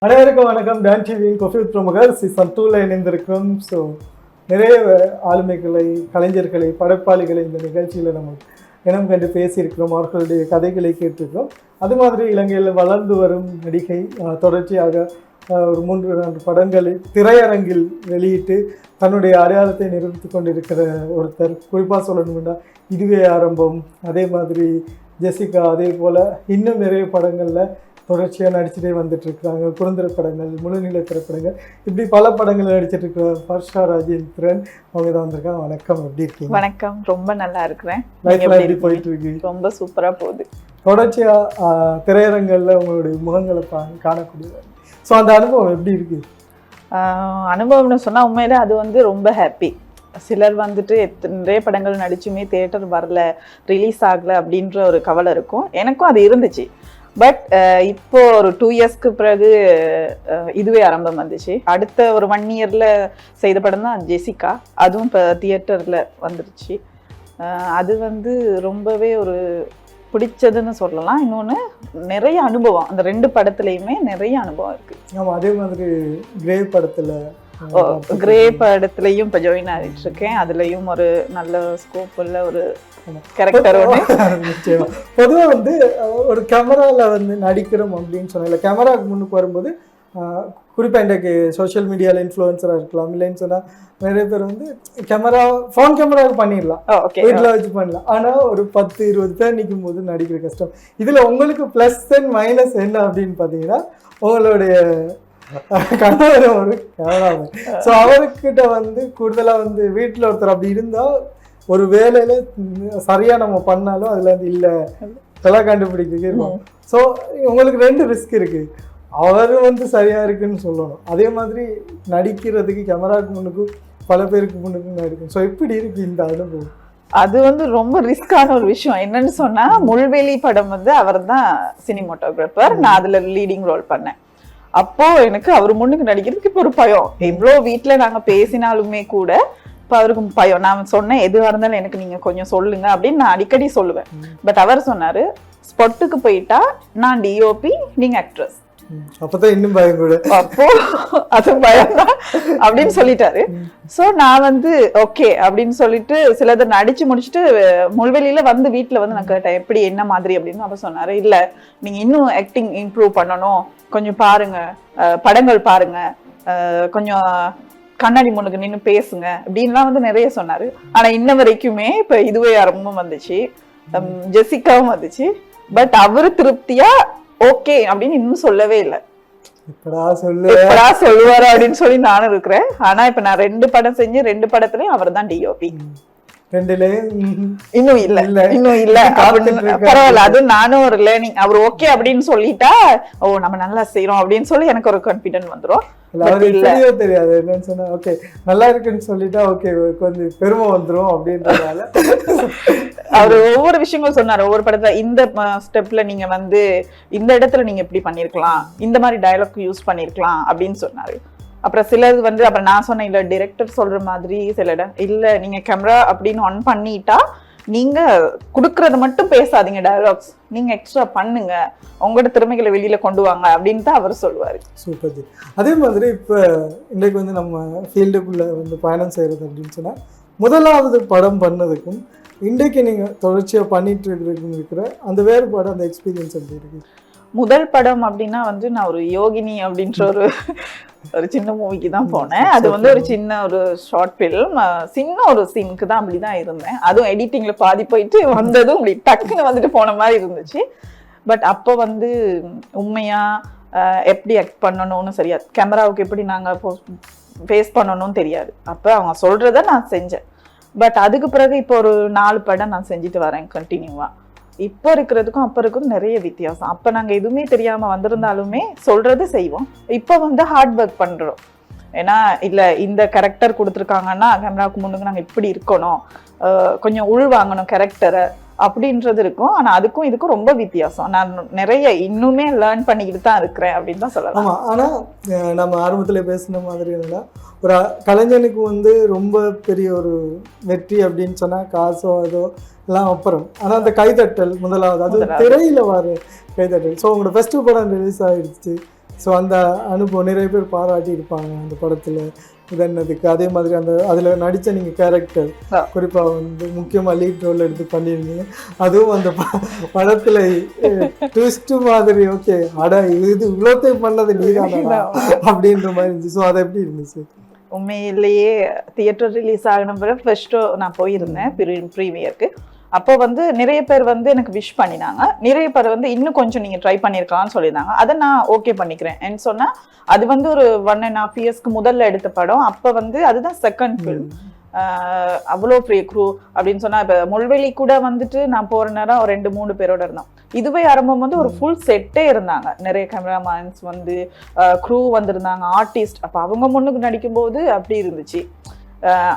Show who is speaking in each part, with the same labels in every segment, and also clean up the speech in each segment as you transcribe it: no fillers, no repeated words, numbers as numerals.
Speaker 1: அனைவருக்கும் வணக்கம். டான் டிவியின் காஃபி வித் பிரமுகர் சீசன் 2ல இணைந்திருக்கிறோம். ஸோ நிறைய ஆளுமைகளை, கலைஞர்களை, படைப்பாளிகளை இந்த நிகழ்ச்சியில் நம்ம இனம் கண்டு பேசியிருக்கிறோம். அவர்களுடைய கதைகளை கேட்டிருக்கிறோம். அது மாதிரி இலங்கையில் வளர்ந்து வரும் நடிகை தொடர்ச்சியாக ஒரு 3-4 படங்களை திரையரங்கில் வெளியிட்டு தன்னுடைய அடையாளத்தை நிரூபித்து கொண்டிருக்கிற ஒருத்தர். குறிப்பாக சொல்லணும்னா இதுவே ஆரம்பம், அதே மாதிரி ஜெசிகா, அதே போல் இன்னும் நிறைய படங்களில் தொடர்ச்சியாக நடிச்சுட்டே வந்துட்டு இருக்கிறாங்க. குறுந்திர படங்கள், முழுநிலை திரைப்படங்கள், இப்படி பல படங்கள் நடிச்சிட்டு இருக்கிற வர்ஷா ராஜேந்திரன் அவங்க தான் வந்திருக்காங்க. வணக்கம், எப்படி இருக்கீங்க?
Speaker 2: வணக்கம், ரொம்ப நல்லா இருக்கிறேன்.
Speaker 1: லைஃப்லாம் எப்படி போயிட்டு இருக்கு?
Speaker 2: ரொம்ப சூப்பரா போகுது.
Speaker 1: தொடர்ச்சியாக திரையரங்களில் உங்களுடைய முகங்களை காணக்கூடிய ஸோ அந்த அனுபவம் எப்படி இருக்கு?
Speaker 2: அனுபவம்னு சொன்னால் உண்மையில அது வந்து ரொம்ப ஹாப்பி. சிலர் வந்துட்டு நிறைய படங்கள் நடிச்சுமே தியேட்டர் வரல, ரிலீஸ் ஆகலை அப்படின்ற ஒரு கவலை இருக்கும். எனக்கும் அது இருந்துச்சு. பட் இப்போ ஒரு 2 இயர்ஸ்க்கு பிறகு இதுவே ஆரம்பம் வந்துச்சு. அடுத்த ஒரு 1 இயர்ல செய்த படம் தான் ஜெசிகா. அதுவும் இப்போ தியேட்டரில் வந்துருச்சு. அது வந்து ரொம்பவே ஒரு பிடிச்சதுன்னு சொல்லலாம். இன்னொன்று நிறைய அனுபவம், அந்த 2 படத்துலையுமே நிறைய அனுபவம் இருக்கு.
Speaker 1: ஆமாம், அதே மாதிரி கிரே
Speaker 2: படத்துலையும் இப்போ ஜாயின் ஆகிட்டு இருக்கேன். அதுலேயும் ஒரு நல்ல ஸ்கோப் உள்ள ஒரு கேரக்டர்.
Speaker 1: பொதுவாக வந்து ஒரு கேமராவில் வந்து நடிக்கிறோம் அப்படின்னு சொன்னால கேமராவுக்கு முன்னுக்கு வரும்போது குறிப்பாக இன்றைக்கு சோஷியல் மீடியாவில் இன்ஃப்ளூயன்சராக இருக்கலாம், இல்லைன்னு சொன்னால் நிறைய பேர் வந்து ஃபோன் கேமராவுக்கு பண்ணிடலாம், வீட்டில் வச்சு பண்ணலாம். ஆனால் ஒரு 10-20 பேர் நிற்கும் போது நடிக்கிற கஷ்டம். இதில் உங்களுக்கு ப்ளஸ் அண்ட் மைனஸ் என்ன அப்படின்னு பார்த்தீங்கன்னா, உங்களுடைய கணவர் ஒரு கேமராமேன். ஸோ அவர்கிட்ட வந்து கூடுதலாக வந்து வீட்டில் ஒருத்தர் அப்படி இருந்தால் ஒரு வேலையில சரியா நம்ம பண்ணாலும் அதுல வந்து இல்லை இதெல்லாம் கண்டுபிடிக்க இருக்கும். ஸோ உங்களுக்கு 2 ரிஸ்க் இருக்கு. அவரு வந்து சரியா இருக்குன்னு சொல்லணும், அதே மாதிரி நடிக்கிறதுக்கு கேமராவுக்கு முன்னுக்கு பல பேருக்கு முன்னுக்கு நடிக்கும். ஸோ எப்படி இருக்கு இந்த அனுபவம்?
Speaker 2: அது வந்து ரொம்ப ரிஸ்கான ஒரு விஷயம். என்னன்னு சொன்னா, முள்வெளி படம் வந்து அவர் தான் சினிமாட்டோகிராஃபர், நான் அதுல லீடிங் ரோல் பண்ணேன். அப்போ எனக்கு அவர் முன்னுக்கு நடிக்கிறதுக்கு இப்போ ஒரு பயம். எவ்வளோ வீட்டுல நாங்க பேசினாலுமே கூட இப்போ அவருக்கு பயம். நான் சொன்னேன், எதுவாக இருந்தாலும் எனக்கு நீங்க கொஞ்சம் சொல்லுங்க அப்படின்னு நான் அடிக்கடி சொல்லுவேன். பட் அவர் சொன்னாரு, ஸ்பாட்டுக்கு போயிட்டா நான் டிஓபி, நீங்க ஆக்ட்ரஸ்.
Speaker 1: அப்பதான் இன்னும் பயம் கூட.
Speaker 2: அப்போ அது பயம் தான் அப்படின்னு சொல்லிட்டாரு. ஸோ நான் வந்து ஓகே அப்படின்னு சொல்லிட்டு சிலதை நடிச்சு முடிச்சுட்டு முள்வெளியில வந்து வீட்டுல வந்து நான் கேட்டேன், எப்படி என்ன மாதிரி அப்படின்னு. அப்ப சொன்னாரு, இல்ல நீங்க இன்னும் ஆக்டிங் இம்ப்ரூவ் பண்ணணும், கொஞ்சம் பாருங்க, படங்கள் பாருங்க, கொஞ்சம் கண்ணாடி முன்னுக்கு நின்று பேசுங்க அப்படின்லாம் வந்து நிறைய சொன்னாரு. ஆனா இன்ன வரைக்குமே இப்ப இதுவே ஆரம்பமும் வந்துச்சு, ஜெசிகாவும் வந்துச்சு. பட் அவரு திருப்தியா ஓகே அப்படின்னு இன்னும் சொல்லவே இல்லை. எப்படா சொல்லுவாரு அப்படின்னு சொல்லி நானும் இருக்கிறேன். ஆனா இப்ப நான் 2 படம் செஞ்சு 2 படத்துலயும் அவர் தான் டிஓபி. இன்னும் இல்ல பரவாயில்ல, அது நானும் ஒரு லேர்னிங். அவர் ஓகே அப்படின்னு சொல்லிட்டா, ஓ நம்ம நல்லா செய்யறோம் அப்படின்னு சொல்லி எனக்கு ஒரு கான்பிடன்ட் வந்துரும்.
Speaker 1: தெரியாது என்னன்னு சொன்னா, ஓகே நல்லா இருக்குன்னு சொல்லிட்டா ஓகே கொஞ்சம் பெருமை வந்துரும் அப்படின்றதால
Speaker 2: அவர் ஒவ்வொரு விஷயங்களும் சொன்னாரு. ஒவ்வொரு படத்துல இந்த ஸ்டெப்ல நீங்க வந்து இந்த இடத்துல நீங்க இப்படி பண்ணிருக்கலாம், இந்த மாதிரி டயலாக் யூஸ் பண்ணிருக்கலாம் அப்படின்னு சொன்னாரு. அப்புறம் சிலது வந்து அப்புறம் நான் சொன்னேன், இல்ல டைரக்டர் சொல்ற மாதிரி சில இடம் இல்ல, நீங்க கேமரா அப்படின்னு ஆன் பண்ணிட்டா நீங்க குடுக்கறத மட்டும் பேசாதீங்க, டயலாக்ஸ் நீங்க எக்ஸ்ட்ரா பண்ணுங்க, உங்களோட திறமைகளை வெளியில கொண்டு வாங்க அப்படின்னு தான் அவர் சொல்லுவாரு.
Speaker 1: சூப்பர். அதே மாதிரி இப்ப இன்றைக்கு வந்து நம்ம ஃபீல்டுக்குள்ள வந்து பயணம் செய்யறது அப்படின்னு சொன்னா, முதலாவது படம் பண்ணதுக்கும் இன்றைக்கு நீங்க தொடர்ச்சியா பண்ணிட்டு இருக்கிற அந்த வேறுபாடு, அந்த எக்ஸ்பீரியன்ஸ் எப்படி இருக்கு?
Speaker 2: முதல் படம் அப்படின்னா வந்து நான் ஒரு யோகினி அப்படின்ற ஒரு சின்ன மூவிக்கு தான் போனேன். அது வந்து ஒரு சின்ன ஒரு ஷார்ட் ஃபிலிம், சின்ன ஒரு சீனுக்கு தான் அப்படிதான் இருந்தேன். அதுவும் எடிட்டிங்ல பாதி போயிட்டு வந்ததும் இப்படி டக்குன்னு வந்துட்டு போன மாதிரி இருந்துச்சு. பட் அப்போ வந்து உண்மையா எப்படி ஆக்ட் பண்ணணும்னு சரியா, கேமராவுக்கு எப்படி நாங்க ஃபேஸ் பண்ணணும்னு தெரியாது. அப்போ அவங்க சொல்றத நான் செஞ்சேன். பட் அதுக்கு பிறகு இப்போ ஒரு 4 படம் நான் செஞ்சுட்டு வரேன் கண்டினியூவா. இப்போ இருக்கிறதுக்கும் அப்போ இருக்கிறதுக்கும் நிறைய வித்தியாசம். அப்போ நாங்கள் எதுவுமே தெரியாமல் வந்திருந்தாலுமே சொல்றது செய்வோம். இப்போ வந்து ஹார்ட் ஒர்க் பண்ணுறோம். ஏன்னா இல்லை இந்த கேரக்டர் கொடுத்துருக்காங்கன்னா கேமராவுக்கு முன்னுக்கு நாங்கள் இப்படி இருக்கணும், கொஞ்சம் உள் வாங்கணும் கேரக்டரை அப்படின்றது இருக்கும். ஆனால் அதுக்கும் இதுக்கும் ரொம்ப வித்தியாசம். நான் நிறைய இன்னுமே லேர்ன் பண்ணிக்கிட்டு தான் இருக்கிறேன் அப்படின்னு தான் சொல்லலாம்.
Speaker 1: ஆமாம், ஆனால் நம்ம ஆரம்பத்தில் பேசின மாதிரி என்னன்னா, ஒரு கலைஞனுக்கு வந்து ரொம்ப பெரிய ஒரு வெற்றி அப்படின்னு சொன்னால் காசோ அதோ எல்லாம் அப்புறம், ஆனால் அந்த கைதட்டல் முதலாவது, அது திரையில் வர கைதட்டல். ஸோ உங்களோட ஃபர்ஸ்ட் படம் ரிலீஸ் ஆகிடுச்சு, ஸோ அந்த அனுபவம் நிறைய பேர் பாராட்டி இருப்பாங்க அந்த படத்தில் இதன்னதுக்கு. அதே மாதிரி அந்த அதில் நடித்த நீங்கள் கேரக்டர் குறிப்பாக வந்து முக்கியமாக லீட் ரோல் எடுத்து பண்ணியிருந்தீங்க. அதுவும் அந்த படத்தில் ட்விஸ்ட்டு மாதிரி ஓகே அடா இது இவ்வளோத்தையும் பண்ணது நீதானா அப்படின்ற மாதிரி இருந்துச்சு. ஸோ அது எப்படி இருந்துச்சு?
Speaker 2: உண்மையிலேயே தியேட்டர் ரிலீஸ் ஆகின பிறகு ஃபர்ஸ்ட் நான் போயிருந்தேன் ப்ரீமியருக்கு. அப்போ வந்து நிறைய பேர் வந்து எனக்கு விஷ் பண்ணினாங்க, நிறைய பேர் வந்து இன்னும் கொஞ்சம் நீங்க ட்ரை பண்ணியிருக்கலாம்னு சொல்லியிருந்தாங்க. அதை நான் ஓகே பண்ணிக்கிறேன் ஏன்னு சொன்னா அது வந்து ஒரு 1.5 இயர்ஸ்க்கு முதல்ல எடுத்த படம். அப்போ வந்து அதுதான் செகண்ட் ஃபிலிம். அவ்வளோ ஃப்ரீ க்ரூ அப்படின்னு சொன்னா இப்போ முள்வெளி கூட வந்துட்டு நான் போற நேரம் ஒரு 2-3 பேரோட இருந்தோம். இதுவே ஆரம்பம் வந்து ஒரு ஃபுல் செட்டே இருந்தாங்க, நிறைய கேமராமேன்ஸ் வந்து க்ரூ வந்திருந்தாங்க, ஆர்டிஸ்ட். அப்போ அவங்க முன்னுக்கு நடிக்கும்போது அப்படி இருந்துச்சு.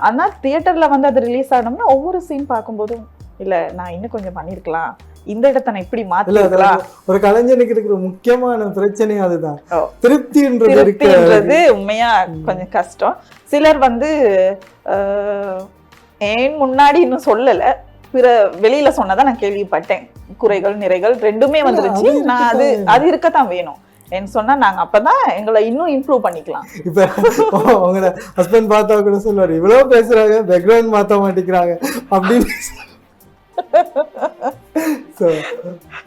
Speaker 2: ஆனால் தியேட்டர்ல வந்து அது ரிலீஸ் ஆனோம்னா ஒவ்வொரு சீன் பார்க்கும்போதும் இல்ல நான் இன்னும் கொஞ்சம் பண்ணிருக்கலாம், இந்த இடத்தை நான் இப்படி மாத்திக்கலாம்.
Speaker 1: ஒரு கலைஞனுக்கு இருக்கிற முக்கியமான பிரச்சனை அதுதான், திருப்தின்றது
Speaker 2: உண்மையா கொஞ்சம் கஷ்டம். சிலர் வந்து ஏன் முன்னாடி இன்னும் சொல்லல, பிற வெளியில சொன்னதான் நான் கேள்விப்பட்டேன். குறைகள் நிறைகள் ரெண்டுமே வந்துருச்சு. நான் அது இருக்கத்தான் வேணும் என்ன சொன்னா நாங்க அப்பதான் எங்களை இன்னும் இம்ப்ரூவ் பண்ணிக்கலாம்.
Speaker 1: இப்ப உங்களோட ஹஸ்பண்ட் பார்த்தா கூட சொல்லுவாரு, இவ்வளவு பேசுறாங்க பேக்ரவுண்ட் மாத்த மாட்டேங்கிறாங்க அப்படின்னு. ஸோ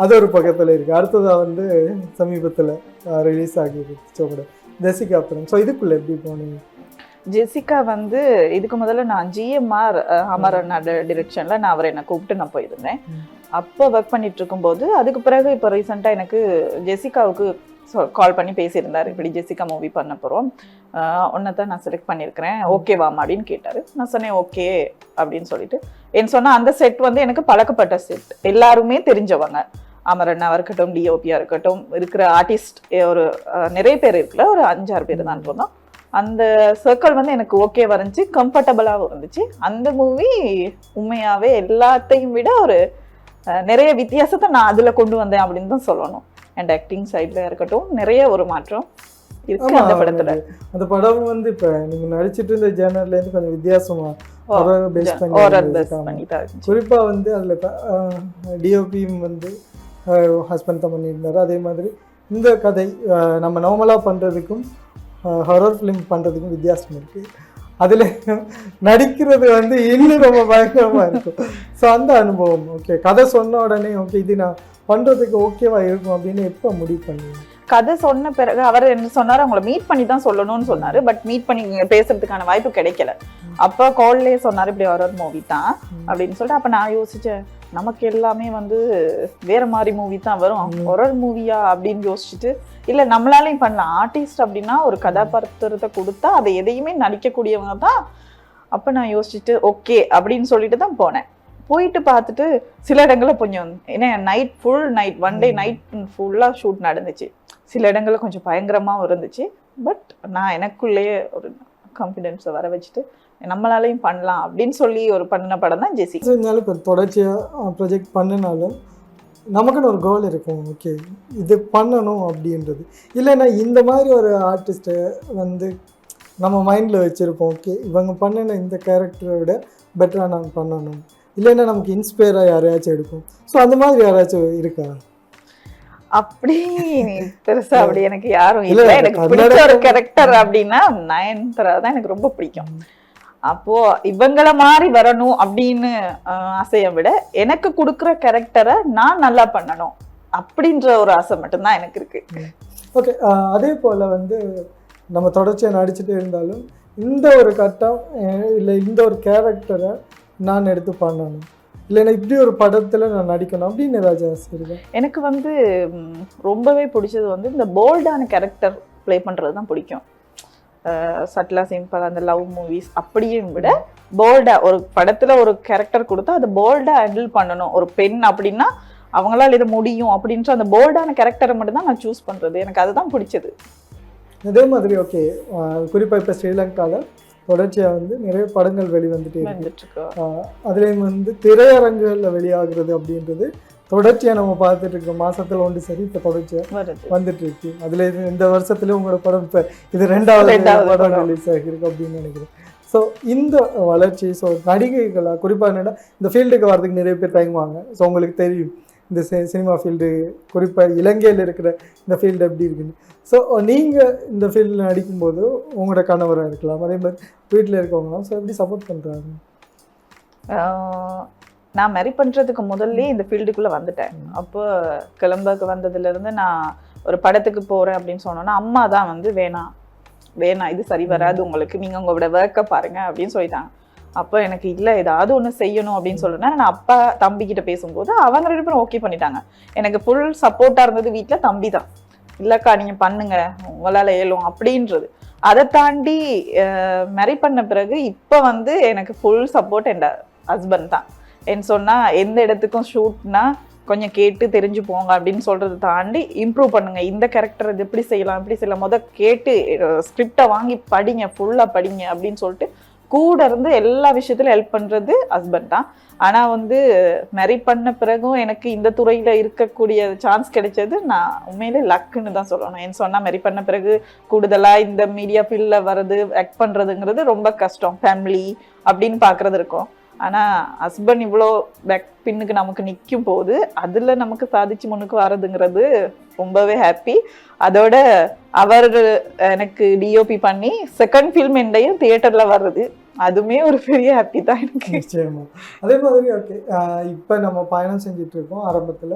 Speaker 1: அது ஒரு பக்கத்தில் இருக்குது. அடுத்ததாக வந்து சமீபத்தில் ரிலீஸ் ஆகிருச்சு ஜெசிகா படம். ஸோ இதுக்குள்ளே எப்படி போனீங்க?
Speaker 2: ஜெசிகா வந்து இதுக்கு முதல்ல நான் ஜிஎம்ஆர் அமரன் டிரெக்ஷனில் நான் அவரை என்னை கூப்பிட்டு நான் போயிருந்தேன். அப்போ ஒர்க் பண்ணிட்டு இருக்கும்போது அதுக்கு பிறகு இப்போ ரீசெண்டாக எனக்கு ஜெசிகாவுக்கு கால் பண்ணி பேசியிருந்தார், இப்படி ஜெசிகா மூவி பண்ண போகிறோம், ஒன்னதான் நான் செலக்ட் பண்ணியிருக்கிறேன், ஓகேவாமா அப்படின்னு கேட்டார். நான் சொன்னேன் ஓகே அப்படின்னு சொல்லிட்டு. என்ன சொன்னால் அந்த செட் வந்து எனக்கு பழக்கப்பட்ட செட், எல்லாருமே தெரிஞ்சவங்க, அமரண்ணா இருக்கட்டும், டிஓபியா இருக்கட்டும், இருக்கிற ஆர்டிஸ்ட் ஒரு நிறைய பேர் இருக்குல்ல, ஒரு 5-6 பேர் தான் இருந்தோம். அந்த சர்க்கிள் வந்து எனக்கு ஓகே வந்துச்சு, கம்ஃபர்டபுளாகவும் இருந்துச்சு. அந்த மூவி உண்மையாகவே எல்லாத்தையும் விட ஒரு நிறைய வித்தியாசத்தை நான் அதில் கொண்டு வந்தேன் அப்படின்னு தான் சொல்லணும். அண்ட் ஆக்டிங் சைட்ல இருக்கட்டும் நிறைய ஒரு மாற்றம் இருக்கு அந்த படத்துல.
Speaker 1: அந்த படம் வந்து இப்ப நீங்க நடிச்சிட்டு இருந்த ஜேனர்ல இருந்து கொஞ்சம் வித்தியாசமா குறிப்பா வந்து அதுல டிஓபியும் வந்து ஹஸ்பண்ட் தான் பண்ணியிருந்தாரு. அதே மாதிரி இந்த கதை நம்ம நார்மலா பண்றதுக்கும் ஹாரர் ஃபிலிம் பண்றதுக்கும் வித்தியாசம் இருக்கு. அதுல நடிக்கிறது வந்து இன்னும் ரொம்ப பயங்கரமா இருக்கும். ஸோ அந்த அனுபவம் ஓகே, கதை சொன்ன உடனே ஓகே இது நான் பண்றதுக்கு ஓகேவா இருக்கும் அப்படின்னு எப்போ முடிவு பண்ணுவீங்க?
Speaker 2: கதை சொன்ன பிறகு அவர் என்ன சொன்னார், அவங்களை மீட் பண்ணி தான் சொல்லணும்னு சொன்னாரு. பட் மீட் பண்ணி பேசுறதுக்கான வாய்ப்பு கிடைக்கல. அப்போ கால்லே சொன்னார் இப்படி ஹாரர் மூவி தான் அப்படின்னு சொல்லிட்டு. அப்போ நான் யோசிச்சேன், நமக்கு எல்லாமே வந்து வேற மாதிரி மூவி தான் வரும், ஹாரர் மூவியா அப்படின்னு யோசிச்சுட்டு, இல்லை நம்மளாலையும் பண்ணலாம், ஆர்டிஸ்ட் அப்படின்னா ஒரு கதாபாத்திரத்தை கொடுத்தா அதை எதையுமே நடிக்கக்கூடியவங்க தான். அப்போ நான் யோசிச்சுட்டு ஓகே அப்படின்னு சொல்லிட்டு தான் போனேன். போயிட்டு பார்த்துட்டு சில இடங்களில் கொஞ்சம் ஏன்னா night full night 1 day night ஃபுல்லாக ஷூட் நடந்துச்சு. சில இடங்களில் கொஞ்சம் பயங்கரமாகவும் இருந்துச்சு. பட் நான் எனக்குள்ளேயே ஒரு கான்ஃபிடென்ஸை வர வச்சுட்டு நம்மளாலையும் பண்ணலாம் அப்படின்னு சொல்லி ஒரு பண்ணின படம் தான் ஜெசிகா.
Speaker 1: இருந்தாலும் இப்போ தொடர்ச்சியாக ப்ரொஜெக்ட் பண்ணினாலும் நமக்குன்னு ஒரு கோல் இருக்கும், ஓகே இது பண்ணணும் அப்படின்றது. இல்லைன்னா இந்த மாதிரி ஒரு ஆர்டிஸ்ட்டை வந்து நம்ம மைண்டில் வச்சுருப்போம், ஓகே இவங்க பண்ணின இந்த கேரக்டரை விட பெட்டராக நாங்கள் பண்ணணும், இல்லைன்னா நமக்கு இன்ஸ்பயராக யாரையாச்சும் எடுக்கும். ஸோ அந்த மாதிரி யாராச்சும் இருக்கா?
Speaker 2: அப்படி பெருசா அப்படி எனக்கு யாரும் இல்லை. எனக்கு பிடிச்ச ஒரு கேரக்டர் அப்படின்னா நயன்தாரா தான் எனக்கு ரொம்ப பிடிக்கும். அப்போ இவங்கள மாதிரி வரணும் அப்படின்னு ஆசையை விட எனக்கு கொடுக்குற கேரக்டரை நான் நல்லா பண்ணணும் அப்படின்ற ஒரு ஆசை மட்டும்தான் எனக்கு இருக்கு.
Speaker 1: ஓகே, அதே போல் வந்து நம்ம தொடர்ச்சியாக நடிச்சுட்டே இருந்தாலும் இந்த ஒரு கட்டம் இல்லை இந்த ஒரு கேரக்டரை நான் எடுத்து பண்ணணும், இல்லைன்னா இப்படி ஒரு படத்தில் நான் நடிக்கணும் அப்படின்னு ஏதாச்சும் ஆசை இருக்கு? எனக்கு
Speaker 2: வந்து ரொம்பவே பிடிச்சது வந்து இந்த போல்டான கேரக்டர் ப்ளே பண்ணுறது தான் பிடிக்கும். சட்லா சிம்பிள் அந்த லவ் மூவிஸ் அப்படியும் விட போல்டா ஒரு படத்தில் ஒரு கேரக்டர் கொடுத்தா அதை போல்டா ஹேண்டில் பண்ணணும். ஒரு பெண் அப்படின்னா அவங்களால இது முடியும் அப்படின்ற அந்த போல்டான கேரக்டரை மட்டும் தான் நான் சூஸ் பண்ணுறது. எனக்கு அதுதான் பிடிச்சது.
Speaker 1: அதே மாதிரி ஓகே, குறிப்பாக இப்போ ஸ்ரீலங்காவில் தொடர்ச்சியாக வந்து நிறைய படங்கள் வெளிவந்துட்டு அதுலேயும் வந்து திரையரங்குகளில் வெளியாகிறது அப்படின்றது தொடர்ச்சியாக நம்ம பார்த்துட்டு இருக்கோம். மாசத்துல ஒன்று சரி இப்போ தொடர்ச்சியாக வந்துட்டு இருக்கு. அதில் இந்த வருஷத்துல உங்களோட படம் இப்போ இது 2வது படம் ரிலீஸ் ஆகிருக்கு அப்படின்னு நினைக்கிறேன். ஸோ இந்த வளர்ச்சி, ஸோ நடிகைகளாக குறிப்பாக என்னென்னா இந்த ஃபீல்டுக்கு வரதுக்கு நிறைய பேர் தயங்குவாங்க. ஸோ உங்களுக்கு தெரியும் இந்த சினிமா ஃபீல்டு குறிப்பாக இலங்கையில் இருக்கிற இந்த ஃபீல்டு எப்படி இருக்குன்னு. ஸோ நீங்கள் இந்த ஃபீல்டில் நடிக்கும்போது உங்களோட கணவராக இருக்கலாம், அதே மாதிரி வீட்டில் இருக்கவங்களாம் ஸோ எப்படி சப்போர்ட் பண்ணுறாங்க?
Speaker 2: நான் மேரி பண்ணுறதுக்கு முதல்ல இந்த ஃபீல்டுக்குள்ளே வந்துட்டேன். அப்போ கிளம்புக்கு வந்ததுலேருந்து நான் ஒரு படத்துக்கு போகிறேன் அப்படின்னு சொன்னோன்னா அம்மா தான் வந்து வேணாம் இது சரி வராது உங்களுக்கு, நீங்கள் உங்களோட ஒர்க்கை பாருங்கள் அப்படின்னு சொல்லிட்டாங்க. அப்போ எனக்கு இல்லை ஏதாவது ஒன்று செய்யணும் அப்படின்னு சொல்லுன்னா நான் அப்பா தம்பிக்கிட்ட பேசும்போது அவங்க 2 பேரும் ஓகே பண்ணிட்டாங்க. எனக்கு ஃபுல் சப்போர்ட்டாக இருந்தது வீட்டில் தம்பி தான். இல்லைக்கா நீங்கள் பண்ணுங்க உங்களால் ஏழும் அப்படின்றது. அதை தாண்டி மேரி பண்ண பிறகு இப்போ வந்து எனக்கு ஃபுல் சப்போர்ட் என் ஹஸ்பண்ட் தான். என்ன சொன்னால் எந்த இடத்துக்கும் ஷூட்னா கொஞ்சம் கேட்டு தெரிஞ்சு போங்க அப்படின்னு சொல்கிறத தாண்டி இம்ப்ரூவ் பண்ணுங்கள், இந்த கேரக்டர் இது எப்படி செய்யலாம் கேட்டு ஸ்கிரிப்டை வாங்கி படிங்க, ஃபுல்லாக படிங்க அப்படின்னு சொல்லிட்டு கூட இருந்து எல்லா விஷயத்துலையும் ஹெல்ப் பண்ணுறது ஹஸ்பண்ட் தான். ஆனால் வந்து மேரி பண்ண பிறகும் எனக்கு இந்த துறையில் இருக்கக்கூடிய சான்ஸ் கிடைச்சது நான் உண்மையிலே லக்குன்னு தான் சொல்லணும். ஏன்னு சொன்னால் மேரி பண்ண பிறகு கூடுதலாக இந்த மீடியா ஃபீல்டில் வர்றது ஆக்ட் பண்ணுறதுங்கிறது ரொம்ப கஷ்டம், ஃபேமிலி அப்படின்னு பார்க்குறது இருக்கும். ஆனால் ஹஸ்பண்ட் இவ்வளோ பேக் பின்னுக்கு நமக்கு நிற்கும் போது அதில் நமக்கு சாதிச்சு முன்னுக்கு வர்றதுங்கிறது ரொம்பவே ஹாப்பி. அதோட அவர் எனக்கு டிஓபி பண்ணி செகண்ட் ஃபில்ம் என்னையும் தியேட்டரில் வர்றது அதுவுமே ஒரு பெரிய ஹாப்பி தான் எனக்கு.
Speaker 1: நிச்சயமா. அதே மாதிரி ஓகே, இப்போ நம்ம பயணம் செஞ்சுட்டு இருக்கோம். ஆரம்பத்தில்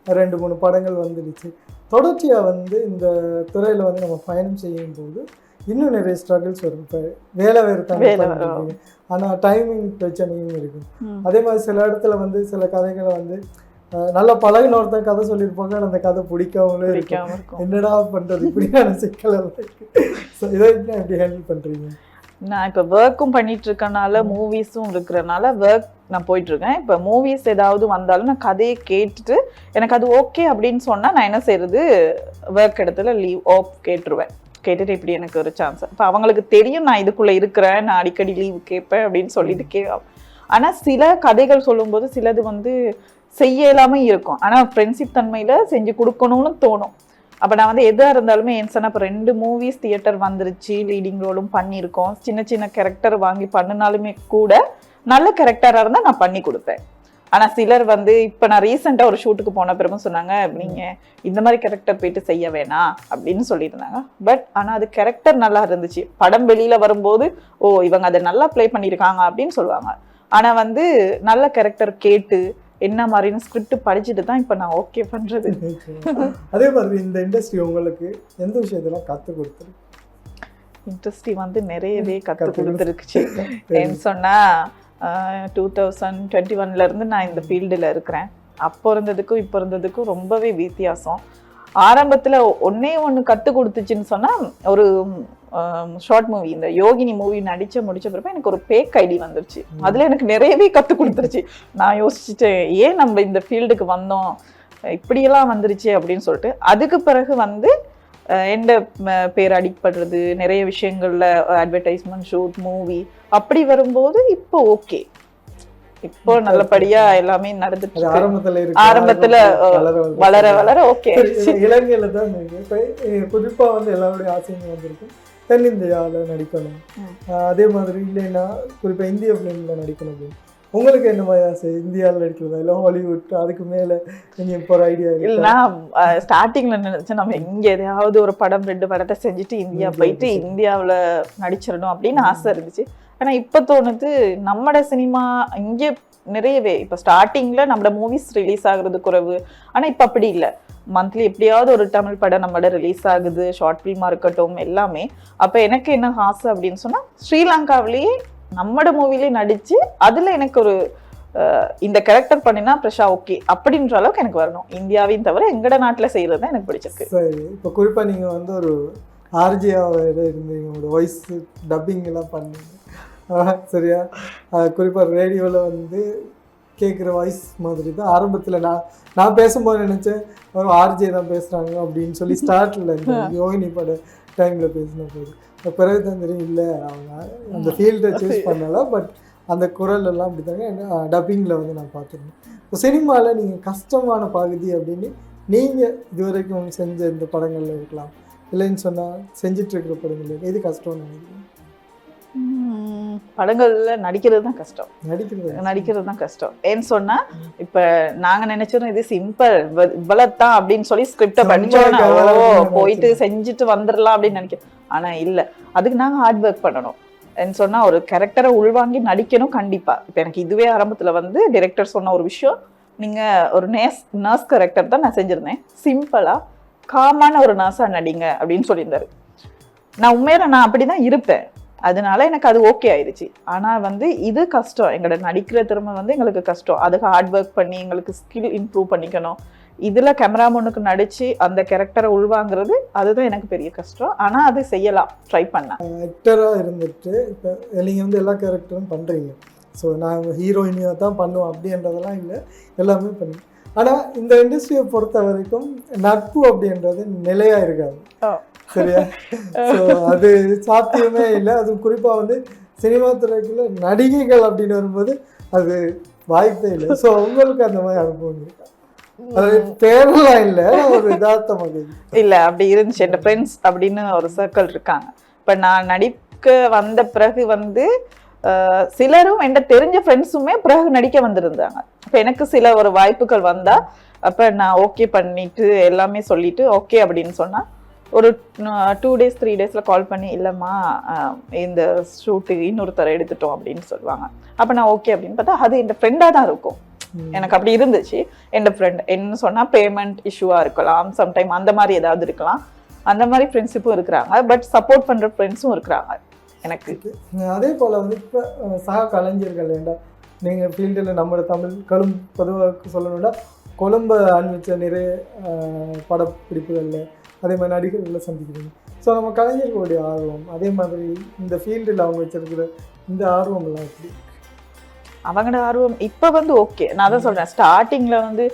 Speaker 1: 2-3 படங்கள் வந்துடுச்சு. தொடர்ச்சியாக வந்து இந்த துறையில் வந்து நம்ம பயணம் செய்யும் போது இன்னும் நிறைய ஸ்ட்ரகிள்ஸ் வரும். இப்போ வேலை வேறு தான், ஆனால் டைமிங் பிரச்சனையும் இருக்குது. அதே மாதிரி சில இடத்துல வந்து சில கதைகளை வந்து நல்லா பழகின ஒருத்தன் கதை சொல்லியிருப்பாங்க, அந்த கதை பிடிக்காமலே இருக்கும். என்னடா பண்ணுறது இப்படியான சிக்கல் இருக்குது. ஸோ இதை எப்படி ஹேண்டில் பண்ணுறீங்க?
Speaker 2: நான் இப்போ ஒர்க்கும் பண்ணிட்டு இருக்கனால மூவிஸும் இருக்கிறனால ஒர்க் நான் போயிட்டு இருக்கேன். இப்போ மூவிஸ் ஏதாவது வந்தாலும் நான் கதையை கேட்டுட்டு எனக்கு அது ஓகே அப்படின்னு சொன்னால் நான் என்ன செய்யறது, ஒர்க் இடத்துல லீவ் ஆஃப் கேட்டுட்டு இப்படி எனக்கு ஒரு சான்ஸ். இப்போ அவங்களுக்கு தெரியும் நான் இதுக்குள்ளே இருக்கிறேன், நான் அடிக்கடி லீவ் கேட்பேன் அப்படின்னு சொல்லிட்டு ஆனால் சில கதைகள் சொல்லும்போது சிலது வந்து செய்ய இல்லாமல் இருக்கும். ஆனால் ஃப்ரெண்ட்ஷிப் தன்மையில் செஞ்சு கொடுக்கணும்னு தோணும். அப்போ நான் வந்து எதாக இருந்தாலுமே ஏன் சொன்னால் இப்போ 2 மூவிஸ் தியேட்டர் வந்துருச்சு, லீடிங் ரோலும் பண்ணியிருக்கோம். சின்ன கேரக்டர் வாங்கி பண்ணினாலுமே கூட நல்ல கேரக்டராக இருந்தால் நான் பண்ணி கொடுப்பேன். ஆனால் சிலர் வந்து இப்போ நான் ரீசெண்டாக ஒரு ஷூட்டுக்கு போன பிறகும் சொன்னாங்க, நீங்கள் இந்த மாதிரி கேரக்டர் போயிட்டு செய்ய வேணாம் அப்படின்னு சொல்லியிருந்தாங்க. பட் ஆனால் அது கேரக்டர் நல்லா இருந்துச்சு. படம் வெளியில் வரும்போது இவங்க அதை நல்லா ப்ளே பண்ணியிருக்காங்க அப்படின்னு சொல்லுவாங்க. ஆனால் வந்து நல்ல கேரக்டர் கேட்டு என்ன மாதிரின்னு ஸ்கிரிப்ட் படிச்சுட்டு தான் இப்போ நான் ஓகே பண்ணுறது.
Speaker 1: அதே மாதிரி இந்த இண்டஸ்ட்ரி உங்களுக்கு எந்த விஷயத்தெல்லாம் கற்றுக் கொடுத்துருக்கு?
Speaker 2: இண்டஸ்ட்ரி வந்து நிறையவே கற்றுக் கொடுத்துருக்குச்சு. ஏன்னு சொன்னால் 2021 நான் இந்த ஃபீல்டில் இருக்கிறேன். அப்போ இருந்ததுக்கும் இப்போ இருந்ததுக்கும் ரொம்பவே வித்தியாசம். ஆரம்பத்தில் ஒன்று கற்றுக் கொடுத்துச்சுன்னு சொன்னால் ஒரு ஷார்ட் மூவி, இந்த யோகினி மூவி முடிச்ச பிறகு எனக்கு ஒரு பேக் ஐடி வந்துருச்சு. அதில் எனக்கு நிறையவே கற்றுக் கொடுத்துருச்சு. நான் யோசிச்சுட்டேன் ஏன் நம்ம இந்த ஃபீல்டுக்கு வந்தோம், இப்படியெல்லாம் வந்துருச்சு அப்படின்னு சொல்லிட்டு. அதுக்கு பிறகு வந்து எந்த பேர் அடிப்படுறது, நிறைய விஷயங்கள்ல அட்வர்டைஸ்மெண்ட், ஷூட், மூவி அப்படி வரும்போது இப்போ ஓகே, இப்போ நல்லபடியா எல்லாமே நடந்துட்டு ஆரம்பத்துல வளர ஓகே.
Speaker 1: இலங்கையில தான் குறிப்பா வந்து எல்லாருடைய ஆசையும் வந்திருக்கு தென்னிந்தியாவில் நடிக்கணும், அதே மாதிரி இல்லைன்னா குறிப்பா இந்திய பிலிம்ல நடிக்கணும் அப்படின்னு. உங்களுக்கு என்ன மாதிரி ஆசை? இந்தியாவில் நடிக்கிறதா இல்லை ஹாலிவுட், அதுக்கு மேலே நீங்கள் இப்போ ஒரு ஐடியா?
Speaker 2: இல்லைன்னா ஸ்டார்டிங்ல நினைச்சேன் நம்ம இங்கே எதையாவது ஒரு படம் 2 படத்தை செஞ்சுட்டு இந்தியா போயிட்டு இந்தியாவில் நடிச்சிடணும் அப்படின்னு ஆசை இருந்துச்சு. ஆனால் இப்போ தோணுது நம்மட சினிமா இங்கே நிறையவே இப்போ ஸ்டார்டிங்கில் நம்மளோட மூவிஸ் ரிலீஸ் ஆகுறது குறைவு. ஆனால் இப்போ அப்படி இல்லை, மந்த்லி எப்படியாவது ஒரு தமிழ் படம் நம்மளோட ரிலீஸ் ஆகுது, ஷார்ட் ஃபிலிமாக இருக்கட்டும் எல்லாமே. அப்போ எனக்கு என்ன ஆசை அப்படின்னு சொன்னால் ஸ்ரீலங்காவிலேயே நம்மட மூவிலே நடிச்சு அதில் எனக்கு ஒரு இந்த கேரக்டர் பண்ணினா பிரஷா ஓகே அப்படின்ற அளவுக்கு எனக்கு வரணும். இந்தியாவையும் தவிர எங்கட நாட்டில் செய்கிறது தான் எனக்கு பிடிச்சிருக்கு.
Speaker 1: சரி, இப்போ குறிப்பாக நீங்கள் வந்து ஒரு ஆர்ஜியாவை இருந்தீங்க, உங்களோட வாய்ஸ் டப்பிங் எல்லாம் பண்ணீங்க சரியா? குறிப்பாக ரேடியோவில் வந்து கேட்குற வாய்ஸ் மாதிரி தான் ஆரம்பத்தில் நான் பேசும்போது நினச்சேன் ஒரு ஆர்ஜே தான் பேசுகிறாங்க அப்படின்னு சொல்லி ஸ்டார்டில் இந்த யோகினி பட டைமில் பேசின போது. பிறகு தான் தெரியும் இல்லை அவங்க அந்த ஃபீல்டை சூஸ் பண்ணல, பட் அந்த குரல் எல்லாம் அப்படி தாங்க டப்பிங்கில் வந்து நான் பார்த்துருந்தேன். இப்போ சினிமாவில் நீங்கள் கஷ்டமான பகுதி அப்படின்னு நீங்கள் இதுவரைக்கும் செஞ்ச இந்த படங்களில் இருக்கலாம், இல்லைன்னு சொன்னால் செஞ்சிட்ருக்கிற படங்கள் எது கஷ்டம்னு நினைக்கிறீங்க?
Speaker 2: படங்கள்ல நடிக்கிறது தான் கஷ்டம்.
Speaker 1: நடிக்கிறது
Speaker 2: நடிக்கிறது தான் கஷ்டம். ஏன்னு சொன்னா இப்ப நாங்க நினைச்சிரும் இது சிம்பிள் இவ்வளவுதான் அப்படின்னு சொல்லி ஸ்கிரிப்ட படிச்சோன்னா போயிட்டு செஞ்சுட்டு வந்துடலாம் அப்படின்னு நினைக்கிறோம். ஆனா இல்ல, அதுக்கு நாங்க ஹார்ட் ஒர்க் பண்ணணும். சொன்னா ஒரு கேரக்டரை உள்வாங்கி நடிக்கணும் கண்டிப்பா. இப்ப எனக்கு இதுவே ஆரம்பத்துல வந்து டைரக்டர் சொன்ன ஒரு விஷயம், நீங்க ஒரு நர்ஸ் கேரக்டர் தான் நான் செஞ்சிருந்தேன், சிம்பிளா காமான ஒரு நர்ஸா நடிங்க அப்படின்னு சொல்லியிருந்தாரு. நான் உண்மையில நான் அப்படிதான் இருப்பேன், அதனால எனக்கு அது ஓகே ஆயிடுச்சு. ஆனா வந்து இது கஷ்டம், எங்களோட நடிக்கிற திறமை வந்து எங்களுக்கு கஷ்டம். அதுக்கு ஹார்ட் ஒர்க் பண்ணி எங்களுக்கு ஸ்கில் இம்ப்ரூவ் பண்ணிக்கணும். இதுல கேமரா முன்னுக்கு நடிச்சு அந்த கேரக்டரை உள்வாங்கிறது அதுதான் எனக்கு பெரிய கஷ்டம். ஆனா அது செய்யலாம், ட்ரை பண்ண.
Speaker 1: ஆக்டராக இருந்துட்டு இப்போ நீங்கள் வந்து எல்லா கேரக்டரும் பண்ணுறீங்க. ஸோ நான் ஹீரோயினியாக தான் பண்ணுவோம் அப்படின்றதெல்லாம் இல்லை, எல்லாமே பண்ணி. ஆனால் இந்த இண்டஸ்ட்ரியை பொறுத்த வரைக்கும் நட்பு அப்படின்றது நிலையாக இருக்காது, சரியா? ஸோ அது சாத்தியமே இல்லை. அது குறிப்பாக வந்து சினிமா துறைக்குள்ள நடிகைகள் அப்படின்னு வரும்போது அது வாய்ப்பே இல்லை. ஸோ உங்களுக்கு அந்த மாதிரி அனுபவம் இருக்கா? அது பேரெல்லாம் இல்லை, ஒரு யதார்த்தமாக
Speaker 2: இல்லை. அப்படி இருந்துச்சு. என் ஃப்ரெண்ட்ஸ் அப்படின்னு ஒரு சர்க்கிள் இருக்காங்க. இப்போ நான் நடிக்க வந்த பிறகு வந்து சிலரும் என்கிட்ட தெரிஞ்ச ஃப்ரெண்ட்ஸுமே பிறகு நடிக்க வந்திருந்தாங்க. இப்போ எனக்கு சில ஒரு வாய்ப்புகள் வந்தா அப்போ நான் ஓகே பண்ணிட்டு எல்லாமே சொல்லிட்டு ஓகே அப்படின்னு சொன்னா ஒரு 2 days 3 daysல கால் பண்ணி இல்லைம்மா இந்த ஷூட்டுக்கு இன்னொருத்தரை எடுத்துட்டோம் அப்படின்னு சொல்லுவாங்க. அப்போ நான் ஓகே அப்படின்னு பார்த்தா அது என் ஃப்ரெண்டாக தான் இருக்கும். எனக்கு அப்படி இருந்துச்சு. என் ஃப்ரெண்ட் என்ன சொன்னா பேமெண்ட் இஷ்யூவா இருக்கலாம், சம்டைம் அந்த மாதிரி ஏதாவது இருக்கலாம். அந்த மாதிரி ஃப்ரெண்ட்ஷிப்பும் இருக்கிறாங்க, பட் சப்போர்ட் பண்ற ஃப்ரெண்ட்ஸும் இருக்கிறாங்க எனக்கு.
Speaker 1: அதே போல வந்து இப்போ சக கலைஞர்கள் ஏண்டா நீங்கள் ஃபீல்டில் நம்ம தமிழ் பொதுவாக சொல்லணும்னா கொழும்பை அனுப்பிச்ச நிறைய படப்பிடிப்புகளில் அதே மாதிரி நடிகர்களை சந்திக்கிறீங்க. ஸோ நம்ம கலைஞர்களுடைய ஆர்வம், அதே மாதிரி இந்த ஃபீல்டில் அவங்க வச்சிருக்கிற இந்த ஆர்வம்லாம் எப்படி?
Speaker 2: அவங்களோட ஆர்வம் இப்போ வந்து ஓகே. நான் தான் சொல்றேன், ஸ்டார்டிங்ல வந்து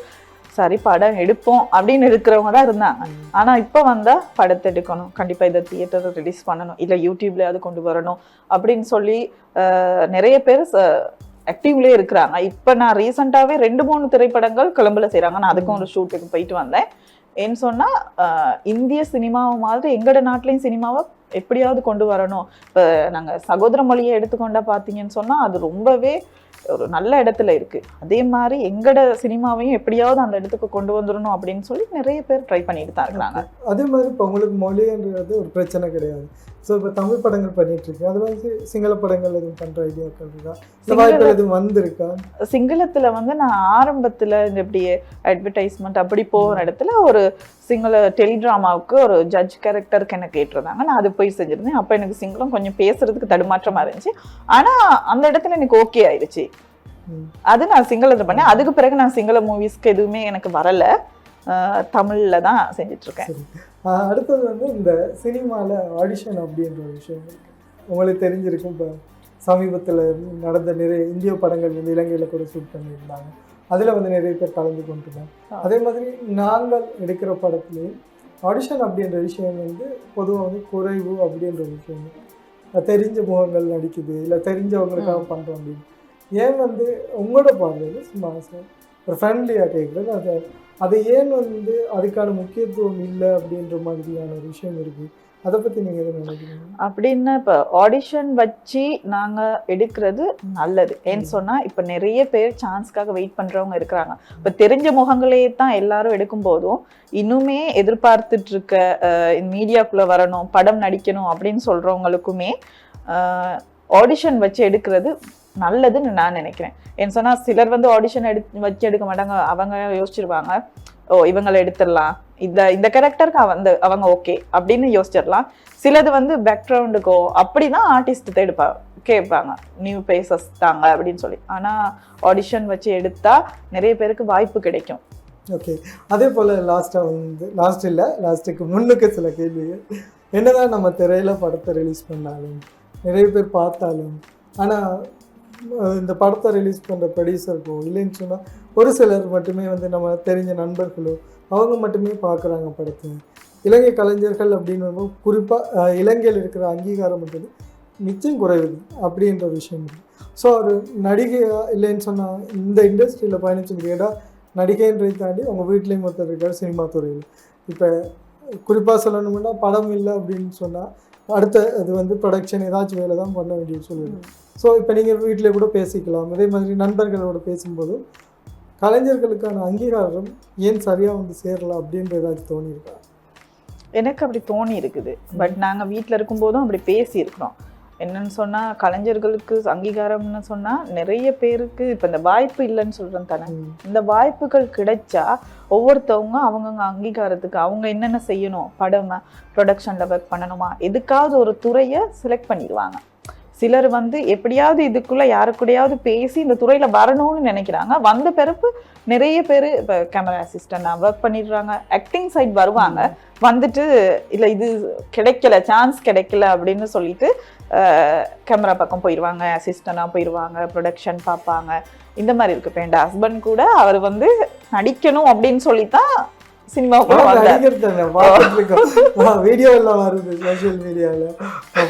Speaker 2: சரி படம் எடுப்போம் அப்படின்னு எடுக்கிறவங்க தான் இருந்தாங்க. ஆனா இப்போ வந்தா படத்தை எடுக்கணும், கண்டிப்பா இதை தியேட்டர் ரிலீஸ் பண்ணணும், இல்லை யூடியூப்ல அது கொண்டு வரணும் அப்படின்னு சொல்லி நிறைய பேர் ஆக்டிவ்லேயே இருக்கிறாங்க. இப்போ நான் ரீசெண்டாவே 2-3 திரைப்படங்கள் கொழும்புல செய்யறாங்க. நான் அதுக்கும் ஒரு ஷூட்டுக்கு போயிட்டு வந்தேன். ஏன்னு சொன்னா இந்திய சினிமாவை மாதிரி எங்கட நாட்டிலையும் சினிமாவை எப்படியாவது கொண்டு வரணும். இப்போ நாங்கள் சகோதர மொழியை எடுத்துக்கொண்டா பார்த்தீங்கன்னு சொன்னா அது ரொம்பவே ஒரு நல்ல இடத்துல இருக்கு. அதே மாதிரி எங்கட சினிமாவையும் எப்படியாவது அந்த இடத்துக்கு கொண்டு வந்துடணும் அப்படின்னு சொல்லி நிறைய பேர் ட்ரை பண்ணிட்டு தான் இருக்கிறாங்க.
Speaker 1: அதே மாதிரி இப்போ உங்களுக்கு மொழின்றது ஒரு பிரச்சனை கிடையாது. ஸோ இப்போ தமிழ் படங்கள் பண்ணிட்டு இருக்கு, அது வந்து சிங்கள படங்கள் எதுவும் பண்ற ஐடியாக்கள் இருக்கா? வாய்ப்புகள் எதுவும் வந்திருக்கா?
Speaker 2: சிங்களத்துல வந்து நான் ஆரம்பத்துல இந்த இப்படி அட்வர்டைஸ்மெண்ட் அப்படி போகிற இடத்துல ஒரு சிங்கள டெலிட்ராமாவுக்கு ஒரு ஜட்ஜ் கேரக்டருக்கு என்ன கேட்டிருந்தாங்க. நான் அது போய் செஞ்சிருந்தேன். அப்போ எனக்கு சிங்களம் கொஞ்சம் பேசுறதுக்கு தடுமாற்றமா இருந்துச்சு. ஆனா அந்த இடத்துல எனக்கு ஓகே ஆயிடுச்சு. அது நான் சிங்களத்துல பண்ணேன். அதுக்கு பிறகு நான் சிங்கள மூவிஸ்க்கு எதுவுமே எனக்கு வரல, தமிழ்ல தான் செஞ்சுட்டு இருக்கேன்.
Speaker 1: அடுத்தது வந்து இந்த சினிமாவில் ஆடிஷன் அப்படின்ற ஒரு விஷயம் உங்களுக்கு தெரிஞ்சிருக்கும். இப்போ சமீபத்தில் நடந்த நிறைய இந்திய படங்கள் வந்து இலங்கையில் கூட ஷூட் பண்ணியிருந்தாங்க, அதில் வந்து நிறைய பேர் கலந்து கொண்டிருந்தாங்க. அதே மாதிரி நாங்கள் எடுக்கிற படத்துலேயும் ஆடிஷன் அப்படின்ற விஷயம் வந்து பொதுவாக வந்து குறைவு அப்படின்ற விஷயம். தெரிஞ்ச முகங்கள் நடிக்குது, இல்லை தெரிஞ்சவங்களுக்காக பண்ணுறோம் அப்படின்னு. ஏன் வந்து உங்களோட பார்வையில் சும்மா ஒரு ஃப்ரெண்ட்லியாக கேட்குறது, அது ஏன் வந்து அதுக்கான முக்கியத்துவம் இல்லை அப்படின்ற மாதிரியான ஒரு விஷயம் இருக்குது, அதை பற்றி நீங்கள் எதை நினைக்கிறீங்க?
Speaker 2: அப்படின்னா இப்போ ஆடிஷன் வச்சு நாங்கள் எடுக்கிறது நல்லது. ஏன்னு சொன்னால் இப்போ நிறைய பேர் சான்ஸ்க்காக வெயிட் பண்ணுறவங்க இருக்கிறாங்க. இப்போ தெரிஞ்ச முகங்களே தான் எல்லாரும் எடுக்கும் போதும் இன்னுமே எதிர்பார்த்துட்டு இருக்க மீடியாக்குள்ளே வரணும், படம் நடிக்கணும் அப்படின்னு சொல்கிறவங்களுக்குமே ஆடிஷன் வச்சு எடுக்கிறது நல்லதுன்னு நான் நினைக்கிறேன். ஏன்னு சொன்னால் சிலர் வந்து ஆடிஷன் வச்சு எடுக்க மாட்டாங்க. அவங்க யோசிச்சிருவாங்க, ஓ இவங்களை எடுத்துடலாம், இந்த கேரக்டருக்கு அவங்க ஓகே அப்படின்னு யோசிச்சிடலாம். சிலது வந்து பேக்ரவுண்டுக்கோ அப்படிதான் ஆர்டிஸ்ட் கேட்பாங்க, நியூ பேசஸ் தாங்க அப்படின்னு சொல்லி. ஆனால் ஆடிஷன் வச்சு எடுத்தா நிறைய பேருக்கு வாய்ப்பு கிடைக்கும்.
Speaker 1: ஓகே. அதே போல் லாஸ்ட்டுக்கு முன்னுக்கு சில கேள்விகள். என்னதான் நம்ம திரையில் படத்தை ரிலீஸ் பண்ணாலும் நிறைய பேர் பார்த்தாலும், ஆனால் இந்த படத்தை ரிலீஸ் பண்ணுற ப்ரொடியூசருக்கோ இல்லைன்னு சொன்னால் ஒரு சிலர் மட்டுமே வந்து நம்ம தெரிஞ்ச நண்பர்களோ அவங்க மட்டுமே பார்க்குறாங்க படத்தை. இலங்கை கலைஞர்கள் அப்படின்னு வரும்போது குறிப்பாக இலங்கையில் இருக்கிற அங்கீகாரம் மட்டும் நிச்சயம் குறைவு அப்படின்ற ஒரு விஷயம் இருக்குது. ஸோ ஒரு நடிகையாக இல்லைன்னு சொன்னால் இந்த இண்டஸ்ட்ரியில் பயணிச்சு கேட்டால் நடிகைன்றதை தாண்டி அவங்க வீட்லேயும் ஒருத்தர் இருக்கார் சினிமா துறையில். இப்போ குறிப்பாக சொல்லணும்னா படம் இல்லை அப்படின்னு சொன்னால் அடுத்த அது வந்து ப்ரொடக்ஷன் ஏதாச்சும் வேலை தான் பண்ண வேண்டிய சூழ்நிலை. ஸோ இப்போ நீங்கள் வீட்டில் கூட பேசிக்கலாம். அதே மாதிரி நண்பர்களோட பேசும்போது கலைஞர்களுக்கான அங்கீகாரம் ஏன் சரியாக வந்து சேரலாம் அப்படின்ற ஏதாச்சும் தோணியிருக்கா?
Speaker 2: எனக்கு அப்படி தோணி இருக்குது. பட் நாங்கள் வீட்டில் இருக்கும்போதும் அப்படி பேசியிருக்கிறோம். என்னன்னு சொன்னால் கலைஞர்களுக்கு அங்கீகாரம்னு சொன்னால் நிறைய பேருக்கு இப்போ இந்த வாய்ப்பு இல்லைன்னு சொல்கிறேன் தானே. இந்த வாய்ப்புகள் கிடைச்சா ஒவ்வொருத்தவங்க அவங்கவுங்க அங்கீகாரத்துக்கு அவங்க என்னென்ன செய்யணும், படம் ப்ரொடக்ஷனில் ஒர்க் பண்ணணுமா, எதுக்காவது ஒரு துறையை செலக்ட் பண்ணிடுவாங்க. சிலர் வந்து எப்படியாவது இதுக்குள்ளே யாருக்கூடையாவது பேசி இந்த துறையில் வரணும்னு நினைக்கிறாங்க. வந்த பிறப்பு நிறைய பேர் இப்போ கேமரா அசிஸ்டண்டாக ஒர்க் பண்ணிடுறாங்க, ஆக்டிங் சைட் வருவாங்க. வந்துட்டு இல்லை இது கிடைக்கல, சான்ஸ் கிடைக்கல அப்படின்னு சொல்லிட்டு கேமரா பக்கம் போயிடுவாங்க, அசிஸ்டண்டாக போயிடுவாங்க, ப்ரொடக்ஷன் பார்ப்பாங்க. இந்த மாதிரி இருக்கு. இப்போ என் ஹஸ்பண்ட் கூட அவர் வந்து நடிக்கணும் அப்படின்னு சொல்லித்தான்
Speaker 1: வீடியோ எல்லாம் வருது சோசியல் மீடியால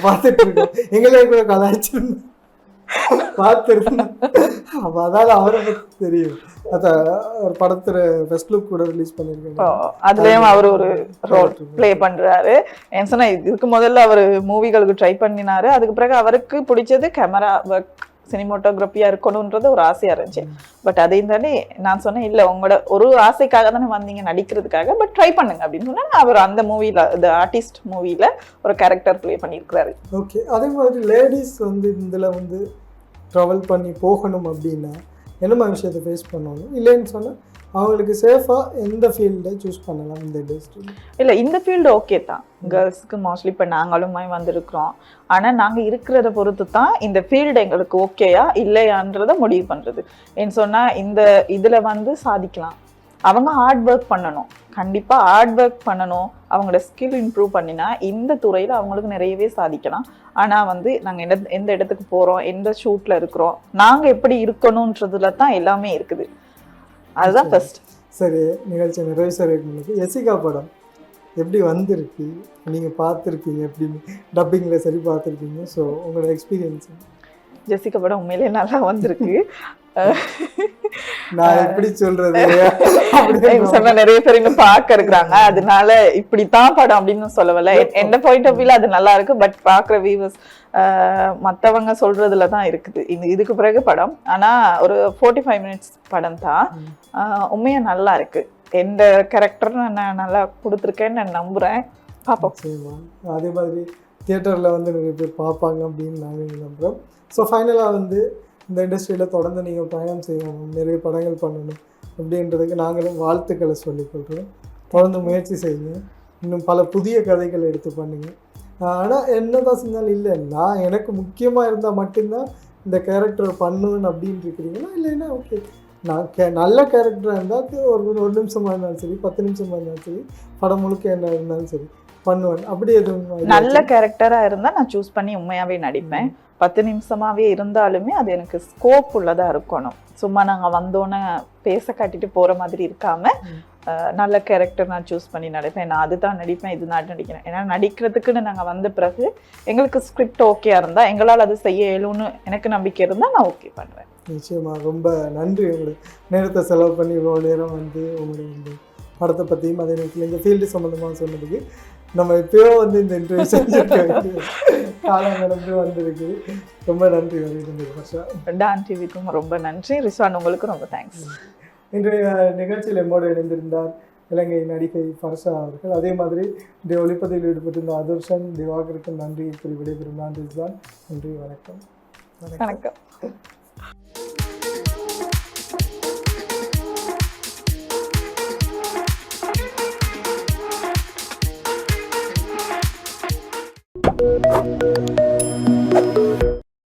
Speaker 1: பார்த்துட்டு இருக்கோம். எங்களே கூட கலாய்ச்சிருந்தோம் பார்த்துருந்தோம். அப்போ அதாவது அவரை பற்றி தெரியும். ஒரு படத்துல ஃபர்ஸ்ட் லுக் கூட ரிலீஸ் பண்ணிருக்காங்க.
Speaker 2: அதுலயும் அவர் ஒரு ரோல் ப்ளே பண்றாரு. ஏன் சொன்னா இதுக்கு முதல்ல அவர் மூவிகளுக்கு ட்ரை பண்ணினாரு. அதுக்கு பிறகு அவருக்கு பிடிச்சது கேமரா ஒர்க், சினிமோட்டோகிராஃபியா இருக்கணும்ன்றது ஒரு ஆசையா இருந்துச்சு. பட் அதையும் தானே நான் சொன்னேன், இல்லை உங்களோட ஒரு ஆசைக்காக தானே வந்தீங்க நடிக்கிறதுக்காக, பட் ட்ரை பண்ணுங்க அப்படின்னு சொன்னா அவர் அந்த மூவில த ஆர்டிஸ்ட் மூவில ஒரு கேரக்டர் ப்ளே பண்ணியிருக்கிறாரு.
Speaker 1: ஓகே. அதே மாதிரி லேடிஸ் வந்து இதில் வந்து ட்ராவல் பண்ணி போகணும் அப்படின்னா என்ன மாதிரி விஷயத்தை ஃபேஸ் பண்ணணும்? இல்லைன்னு சொன்னால் அவங்களுக்கு சேஃபாக எந்த ஃபீல்டை சூஸ் பண்ணலாம் இந்த இண்டஸ்ட்ரி? இல்லை,
Speaker 2: இந்த ஃபீல்டு ஓகே தான் கேர்ள்ஸுக்கு. மோஸ்ட்லி இப்போ நாங்களும் வந்திருக்கிறோம். ஆனால் நாங்கள் இருக்கிறத பொறுத்து தான் இந்த ஃபீல்டு எங்களுக்கு ஓகேயா இல்லையான்றதை முடிவு பண்ணுறது. ஏன்னு சொன்னால் இந்த இதில் வந்து சாதிக்கலாம். அவங்க ஹார்ட் ஒர்க் பண்ணணும், கண்டிப்பாக ஹார்ட் ஒர்க் பண்ணணும். அவங்களோட ஸ்கில் இம்ப்ரூவ் பண்ணினா இந்த துறையில் அவங்களுக்கு நிறையவே சாதிக்கலாம். ஆனால் வந்து நாங்கள் எந்த இடத்துக்கு போகிறோம், எந்த ஷூட்டில் இருக்கிறோம், நாங்கள் எப்படி இருக்கணுன்றதுல தான் எல்லாமே இருக்குது. அதுதான் ஃபர்ஸ்ட்.
Speaker 1: சரி, நிகழ்ச்சி நிறைவு செய்யறதுக்கு எசிகா படம் எப்படி வந்திருக்கு, நீங்கள் பார்த்துருக்கீங்க, எப்படின்னு டப்பிங்கில் சரி பார்த்துருக்கீங்க. ஸோ உங்களோட எக்ஸ்பீரியன்ஸ்?
Speaker 2: ஜெசிகா படம் உண்மையிலே நல்லா வந்திருக்கு.
Speaker 1: நான் எப்படி சொல்றது,
Speaker 2: சொன்ன நிறைய பேர் இன்னும் பார்க்க இருக்கிறாங்க. அதனால இப்படித்தான் படம் அப்படின்னு சொல்லவில்லை. எந்த பாயிண்ட் ஆஃப் வியூல அது நல்லா இருக்கு. பட் பாக்குற வியூவர்ஸ் மற்றவங்க சொல்றதுல தான் இருக்குது இதுக்கு பிறகு படம். ஆனா ஒரு 45 மினிட்ஸ் படம் தான். உண்மையா நல்லா இருக்கு. எந்த கேரக்டர் நான் நல்லா கொடுத்துருக்கேன்னு நான் நம்புறேன். பார்ப்போம்.
Speaker 1: அதே மாதிரி தியேட்டர்ல வந்து நிறைய பேர் பார்ப்பாங்க அப்படின்னு நாங்கள் நம்புறோம். ஸோ ஃபைனலாக வந்து இந்த இண்டஸ்ட்ரியில் தொடர்ந்து நீங்கள் பயணம் செய்யணும், நிறைய படங்கள் பண்ணணும் அப்படின்றதுக்கு நாங்களும் வாழ்த்துக்களை சொல்லிக்கொள்கிறோம். தொடர்ந்து முயற்சி செய்யுங்க, இன்னும் பல புதிய கதைகளை எடுத்து பண்ணுங்க. ஆனால் என்ன தான் செஞ்சாலும் இல்லை, நான் எனக்கு முக்கியமாக இருந்தால் மட்டும்தான் இந்த கேரக்டர் பண்ணுவேன்னு அப்படின்னு இருக்கிறீங்கன்னா, இல்லைன்னா ஓகே, நான் நல்ல கேரக்டராக இருந்தால் ஒரு நிமிஷமாக இருந்தாலும் சரி, 10 நிமிஷமாக இருந்தாலும் சரி, படம் முழுக்க என்ன இருந்தாலும் சரி பண்ணுவேன். அப்படி எதுவும்
Speaker 2: நல்ல கேரக்டராக இருந்தால் நான் சூஸ் பண்ணி உண்மையாகவே நடிப்பேன். 10 நிமிஷமாகவே இருந்தாலுமே அது எனக்கு ஸ்கோப் உள்ளதாக இருக்கணும். சும்மா நாங்கள் வந்தோன்னே பேச காட்டிட்டு போகிற மாதிரி இருக்காமல் நல்ல கேரக்டர் நான் சூஸ் பண்ணி நடிப்பேன். நான் அதுதான் நடிப்பேன், இது நான் நடிக்கிறேன். ஏன்னா நடிக்கிறதுக்குன்னு நாங்கள் வந்த பிறகு எங்களுக்கு ஸ்கிரிப்ட் ஓகேயா இருந்தால், எங்களால் அது செய்ய இயலும்னு எனக்கு நம்பிக்கை இருந்தால் நான் ஓகே பண்ணுறேன்.
Speaker 1: நிச்சயமாக ரொம்ப நன்றி. உங்களுக்கு நேரத்தை செலவு பண்ணி இவ்வளோ நேரம் வந்து உங்களுடைய இந்த படத்தை பற்றியும் அதே நேரத்தில் இந்த ஃபீல்டு சம்மந்தமாக சொன்னதுக்கு நம்ம இப்போயோ வந்து இந்த இன்டர்வியூ செஞ்சுருக்க காலம் நடந்து வந்திருக்கு. ரொம்ப நன்றி வர்ஷா.
Speaker 2: டான் டிவிக்கும் ரொம்ப நன்றி. ரிஸ்வான் உங்களுக்கு ரொம்ப தேங்க்ஸ்.
Speaker 1: இன்றைய நிகழ்ச்சியில் எம்மோடு இணைந்திருந்தார் இலங்கை நடிகை ஃபர்ஷா அவர்கள். அதே மாதிரி இந்த ஒளிப்பதில் ஈடுபட்டிருந்த அதர்ஷன் திவாகருக்கு நன்றி கூறி விடைபெறும். ரிஸ்வான், நன்றி, வணக்கம்.
Speaker 2: வணக்கம்.
Speaker 3: Thank you.